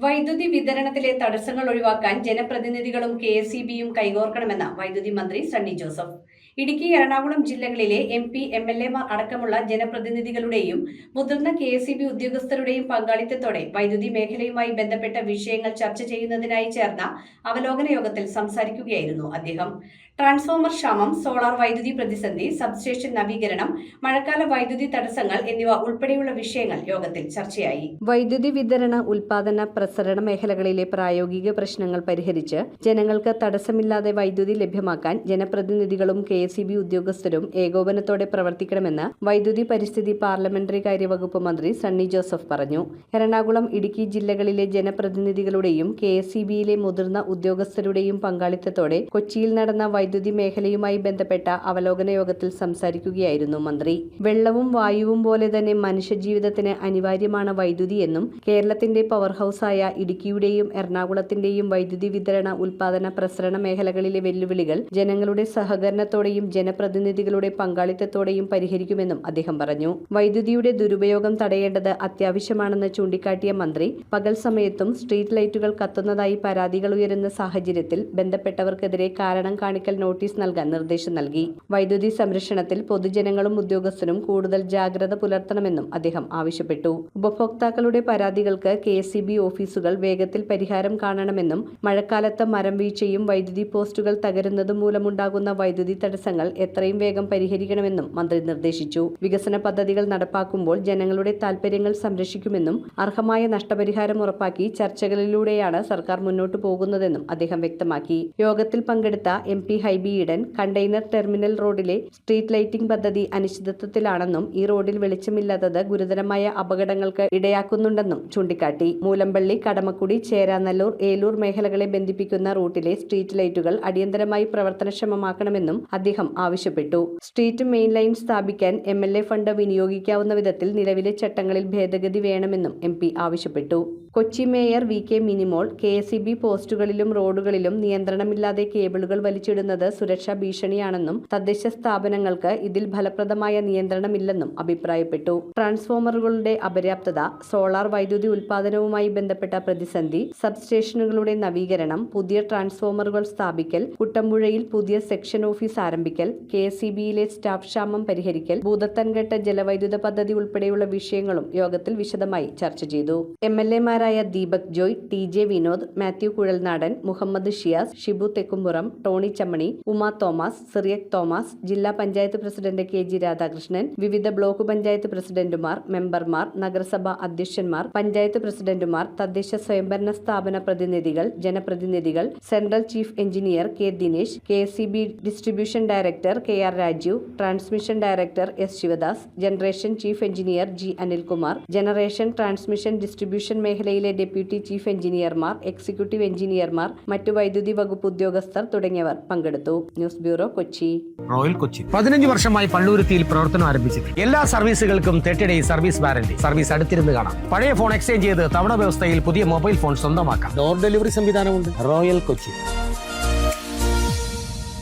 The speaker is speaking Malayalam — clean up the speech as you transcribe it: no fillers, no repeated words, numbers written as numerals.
വൈദ്യുതി വിതരണത്തിലെ തടസ്സങ്ങൾ ഒഴിവാക്കാൻ ജനപ്രതിനിധികളും കെഎസ്ഇബിയും കൈകോർക്കണമെന്ന് വൈദ്യുതി മന്ത്രി സണ്ണി ജോസഫ്. ഇടുക്കി, എറണാകുളം ജില്ലകളിലെ MP, MLA മാർ അടക്കമുള്ള ജനപ്രതിനിധികളുടെയും മുതിർന്ന കെഎസ്ഇബി ഉദ്യോഗസ്ഥരുടെയും പങ്കാളിത്തത്തോടെ വൈദ്യുതി മേഖലയുമായി ബന്ധപ്പെട്ട വിഷയങ്ങൾ ചർച്ച ചെയ്യുന്നതിനായി ചേർന്ന അവലോകന യോഗത്തിൽ സംസാരിക്കുകയായിരുന്നു അദ്ദേഹം. ട്രാൻസ്ഫോമർ ക്ഷാമം, സോളാർ വൈദ്യുതി പ്രതിസന്ധി, സബ്സ്റ്റേഷൻ നവീകരണം, മഴക്കാല വൈദ്യുതി തടസ്സങ്ങൾ എന്നിവ ഉൾപ്പെടെയുള്ള വിഷയങ്ങൾ യോഗത്തിൽ ചർച്ചയായി. വൈദ്യുതി വിതരണ, ഉൽപാദന, പ്രസരണ മേഖലകളിലെ പ്രായോഗിക പ്രശ്നങ്ങൾ പരിഹരിച്ച് ജനങ്ങൾക്ക് തടസ്സമില്ലാതെ വൈദ്യുതി ലഭ്യമാക്കാൻ ജനപ്രതിനിധികളും കെഎസ്ഇബി ഉദ്യോഗസ്ഥരും ഏകോപനത്തോടെ പ്രവർത്തിക്കണമെന്ന് വൈദ്യുതി പരിസ്ഥിതി പാർലമെന്ററി കാര്യ വകുപ്പ് മന്ത്രി സണ്ണി ജോസഫ് പറഞ്ഞു. എറണാകുളം, ഇടുക്കി ജില്ലകളിലെ ജനപ്രതിനിധികളുടെയും കെഎസ്ഇബിയിലെ മുതിർന്ന ഉദ്യോഗസ്ഥരുടെയും പങ്കാളിത്തത്തോടെ കൊച്ചിയിൽ നടന്ന വൈദ്യുതി മേഖലയുമായി ബന്ധപ്പെട്ട അവലോകന യോഗത്തിൽ സംസാരിക്കുകയായിരുന്നു മന്ത്രി. വെള്ളവും വായുവും പോലെ തന്നെ മനുഷ്യജീവിതത്തിന് അനിവാര്യമാണ് വൈദ്യുതി എന്നും കേരളത്തിന്റെ പവർ ഹൌസായ ഇടുക്കിയുടെയും എറണാകുളത്തിന്റെയും വൈദ്യുതി വിതരണ, ഉൽപാദന, പ്രസരണ മേഖലകളിലെ വെല്ലുവിളികൾ ജനങ്ങളുടെ സഹകരണത്തോടെയും ജനപ്രതിനിധികളുടെ പങ്കാളിത്തത്തോടെയും പരിഹരിക്കുമെന്നും അദ്ദേഹം പറഞ്ഞു. വൈദ്യുതിയുടെ ദുരുപയോഗം തടയേണ്ടത് അത്യാവശ്യമാണെന്ന് ചൂണ്ടിക്കാട്ടിയ മന്ത്രി, പകൽ സമയത്തും സ്ട്രീറ്റ് ലൈറ്റുകൾ കത്തുന്നതായി പരാതികൾ ഉയരുന്ന സാഹചര്യത്തിൽ ബന്ധപ്പെട്ടവർക്കെതിരെ കാരണം കാണിക്കൽ നോട്ടീസ് നൽകാൻ നിർദ്ദേശം നൽകി. വൈദ്യുതി സംരക്ഷണത്തിൽ പൊതുജനങ്ങളും ഉദ്യോഗസ്ഥരും കൂടുതൽ ജാഗ്രത പുലർത്തണമെന്നും അദ്ദേഹം ആവശ്യപ്പെട്ടു. ഉപഭോക്താക്കളുടെ പരാതികൾക്ക് കെഎസ്ഇബി ഓഫീസുകൾ വേഗത്തിൽ പരിഹാരം കാണണമെന്നും മഴക്കാലത്ത് മരം വീഴ്ചയും വൈദ്യുതി പോസ്റ്റുകൾ തകരുന്നതും മൂലമുണ്ടാകുന്ന വൈദ്യുതി തടസ്സങ്ങൾ എത്രയും വേഗം പരിഹരിക്കണമെന്നും മന്ത്രി നിർദ്ദേശിച്ചു. വികസന പദ്ധതികൾ നടപ്പാക്കുമ്പോൾ ജനങ്ങളുടെ താൽപര്യങ്ങൾ സംരക്ഷിക്കുമെന്നും അർഹമായ നഷ്ടപരിഹാരം ഉറപ്പാക്കി ചർച്ചകളിലൂടെയാണ് സർക്കാർ മുന്നോട്ടു പോകുന്നതെന്നും അദ്ദേഹം വ്യക്തമാക്കി. യോഗത്തിൽ പങ്കെടുത്ത MP Hibi Eden, container terminal റോഡിലെ സ്ട്രീറ്റ് ലൈറ്റിംഗ് പദ്ധതി അനിശ്ചിതത്വത്തിലാണെന്നും ഈ റോഡിൽ വെളിച്ചമില്ലാത്തത് ഗുരുതരമായ അപകടങ്ങൾക്ക് ഇടയാക്കുന്നുണ്ടെന്നും ചൂണ്ടിക്കാട്ടി. മൂലമ്പള്ളി, കടമക്കുടി, ചേരാനല്ലൂർ, ഏലൂർ മേഖലകളെ ബന്ധിപ്പിക്കുന്ന റൂട്ടിലെ സ്ട്രീറ്റ് ലൈറ്റുകൾ അടിയന്തരമായി പ്രവർത്തനക്ഷമമാക്കണമെന്നും അദ്ദേഹം ആവശ്യപ്പെട്ടു. സ്ട്രീറ്റ് മെയിൻ ലൈൻ സ്ഥാപിക്കാൻ MLA ഫണ്ട് വിനിയോഗിക്കാവുന്ന വിധത്തിൽ നിലവിലെ ചട്ടങ്ങളിൽ ഭേദഗതി വേണമെന്നും MP ആവശ്യപ്പെട്ടു. Kochi mayor VK Minimol, KSEB പോസ്റ്റുകളിലും റോഡുകളിലും നിയന്ത്രണമില്ലാതെ കേബിളുകൾ വലിച്ചിടുന്നത് സുരക്ഷാ ഭീഷണിയാണെന്നും തദ്ദേശ സ്ഥാപനങ്ങൾക്ക് ഇതിൽ ഫലപ്രദമായ നിയന്ത്രണമില്ലെന്നും അഭിപ്രായപ്പെട്ടു. ട്രാൻസ്ഫോമറുകളുടെ അപര്യാപ്തത, സോളാർ വൈദ്യുതി ഉൽപാദനവുമായി ബന്ധപ്പെട്ട പ്രതിസന്ധി, സബ്സ്റ്റേഷനുകളുടെ നവീകരണം, പുതിയ ട്രാൻസ്ഫോമറുകൾ സ്ഥാപിക്കൽ, കുട്ടമ്പുഴയിൽ പുതിയ സെക്ഷൻ ഓഫീസ് ആരംഭിക്കൽ, കെഎസ്ഇബിയിലെ സ്റ്റാഫ് ക്ഷാമം പരിഹരിക്കൽ, ഭൂതത്താൻകെട്ട് ജലവൈദ്യുത പദ്ധതി ഉൾപ്പെടെയുള്ള വിഷയങ്ങളും യോഗത്തിൽ വിശദമായി ചർച്ച ചെയ്തു. MLA-മാരായ ദീപക് ജോയ്, TJ വിനോദ്, മാത്യു കുഴൽനാടൻ, മുഹമ്മദ് ഷിയാസ്, ഷിബു തെക്കുംപുറം, ടോണി ചമ്മണി, ഉമ തോമസ്, സിറിയക് തോമസ്, ജില്ലാ പഞ്ചായത്ത് പ്രസിഡന്റ് KG രാധാകൃഷ്ണൻ, വിവിധ ബ്ലോക്ക് പഞ്ചായത്ത് പ്രസിഡന്റുമാർ, മെമ്പർമാർ, നഗരസഭാ അധ്യക്ഷന്മാർ, പഞ്ചായത്ത് പ്രസിഡന്റുമാർ, തദ്ദേശ സ്വയംഭരണ സ്ഥാപന പ്രതിനിധികൾ, ജനപ്രതിനിധികൾ, central chief engineer K. Dinesh, KSEB distribution director KR Rajeev, transmission director S. Sivadas, generation chief engineer G. Anilkumar, generation, transmission, distribution മേഖലയിലെ ഡെപ്യൂട്ടി ചീഫ് എഞ്ചിനീയർമാർ, എക്സിക്യൂട്ടീവ് എഞ്ചിനീയർമാർ, മറ്റു വൈദ്യുതി വകുപ്പ് ഉദ്യോഗസ്ഥർ തുടങ്ങിയവർ പങ്കെടുത്തു. News bureau, Kochi. Royal Kochi 15 വർഷമായി പള്ളുരുത്തിയിൽ പ്രവർത്തനം ആരംഭിച്ചിട്ട് എല്ലാ സർവീസുകൾക്കും 30 ഡേയ്സ് സർവീസ് വാറന്റി. സർവീസ് അടുത്തിരുന്ന് കാണാം. പഴയ ഫോൺ എക്സ്ചേഞ്ച് ചെയ്ത് തവണ വ്യവസ്ഥയിൽ പുതിയ മൊബൈൽ ഫോൺ സ്വന്തമാക്കാം. ഡോർ ഡെലിവറി സംവിധാനമുണ്ട്. റോയൽ കൊച്ചി.